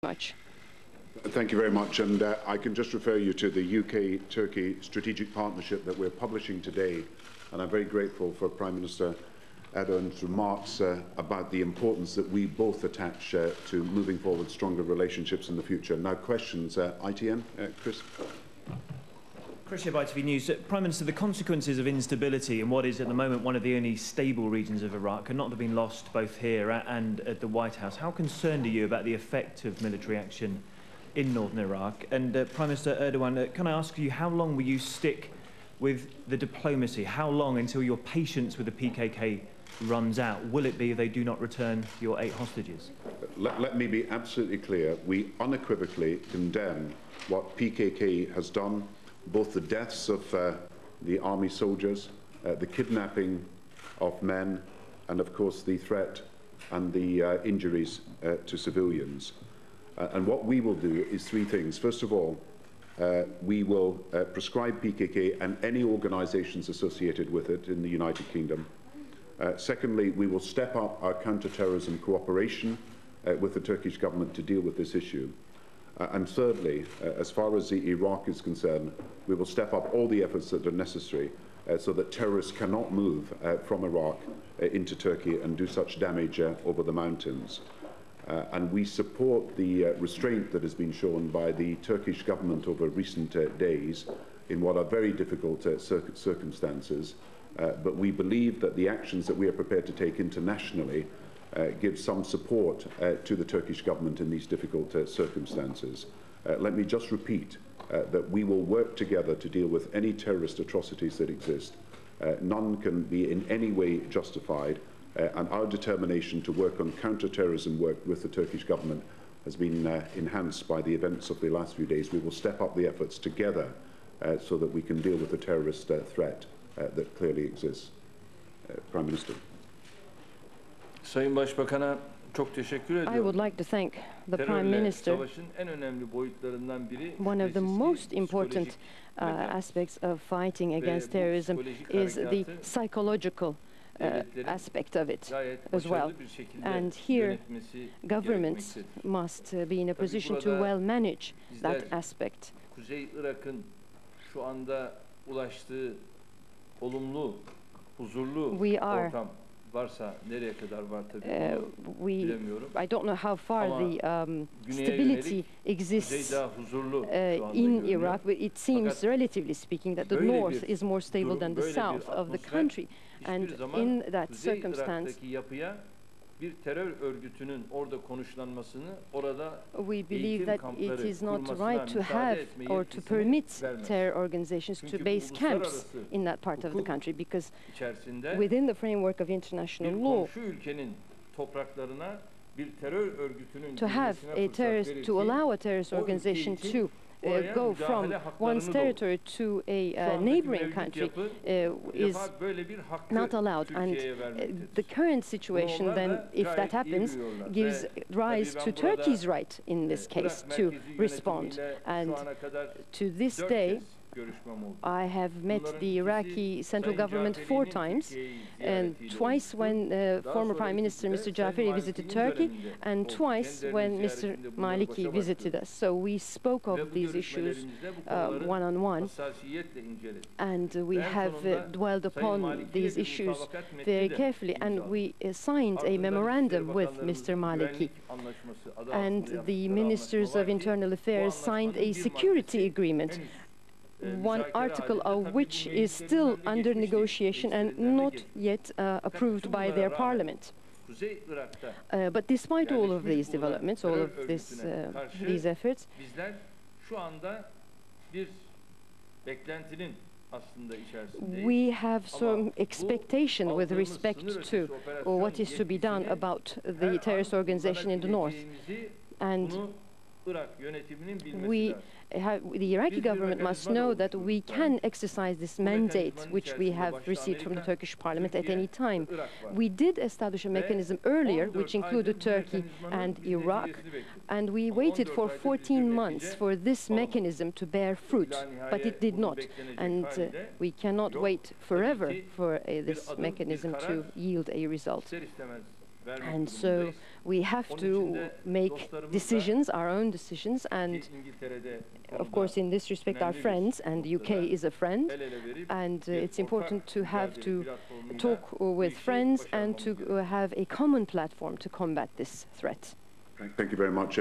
Much. Thank you very much, and I can just refer you to the UK-Turkey strategic partnership that we're publishing today, and I'm very grateful for Prime Minister Erdogan's remarks about the importance that we both attach to moving forward stronger relationships in the future. Now questions, ITN, Chris? Chris here by ITV News. Prime Minister, the consequences of instability in what is at the moment one of the only stable regions of Iraq cannot have been lost both here and at the White House. How concerned are you about the effect of military action in northern Iraq? And Prime Minister Erdogan, can I ask you, how long will you stick with the diplomacy? How long until your patience with the PKK runs out? Will it be if they do not return your 8 hostages? Let me be absolutely clear. We unequivocally condemn what PKK has done, both the deaths of the army soldiers, the kidnapping of men, and of course the threat and the injuries to civilians. And what we will do is 3 things. First of all, we will prescribe PKK and any organisations associated with it in the United Kingdom. Secondly, we will step up our counter-terrorism cooperation with the Turkish government to deal with this issue. And thirdly, as far as Iraq is concerned, we will step up all the efforts that are necessary so that terrorists cannot move from Iraq into Turkey and do such damage over the mountains. And we support the restraint that has been shown by the Turkish government over recent days in what are very difficult circumstances. But we believe that the actions that we are prepared to take internationally give some support to the Turkish government in these difficult circumstances. Let me just repeat that we will work together to deal with any terrorist atrocities that exist. None can be in any way justified, and our determination to work on counter-terrorism work with the Turkish government has been enhanced by the events of the last few days. We will step up the efforts together so that we can deal with the terrorist threat that clearly exists. Prime Minister. Sayın Başbakan'a çok teşekkür ediyorum. I would like to thank the Prime Minister. One of the most important aspects of fighting against terrorism is the psychological aspect of it as well. And here, governments must be in a position to well manage that aspect. Kuzey Irak'ın şu anda ulaştığı olumlu, huzurlu ortam varsa nereye kadar var tabii bilemiyorum. I don't know how far the stability exists in Iraq, but it seems, relatively speaking, that the north is more stable than the south of the country. And in that circumstance, bir terör örgütünün orada konuşlanmasını, orada we believe that it is not right to have or to permit terror organizations to base camps in that part of the country, because within the framework of international law, to have a terrorist, to allow a terrorist organization to go from one's territory to a neighboring country is not allowed. And the current situation then, if that happens, gives rise to Turkey's right in this case to respond. And to this day, I have met the Iraqi central government 4 times, and twice when former Prime Minister Mr. Jaferi visited Turkey, and twice when Mr. Maliki visited us. So we spoke of these issues one-on-one, and we have dwelled upon these issues very carefully, and we signed a memorandum with Mr. Maliki, and the Ministers of Internal Affairs signed a security agreement, one article of which is still under negotiation and not yet approved by their parliament. But despite all of these developments, all of these efforts, we have some expectation with respect to what is to be done about the terrorist organization in the north. And the Iraqi government must know that we can exercise this mandate which we have received from the Turkish parliament at any time. We did establish a mechanism earlier which included Turkey and Iraq, and we waited for 14 months for this mechanism to bear fruit, but it did not. And we cannot wait forever for this mechanism to yield a result. And so we have to make decisions, our own decisions, and of course in this respect our friends, and the UK is a friend, and it's important to have to talk with friends and to have a common platform to combat this threat. Thank you very much.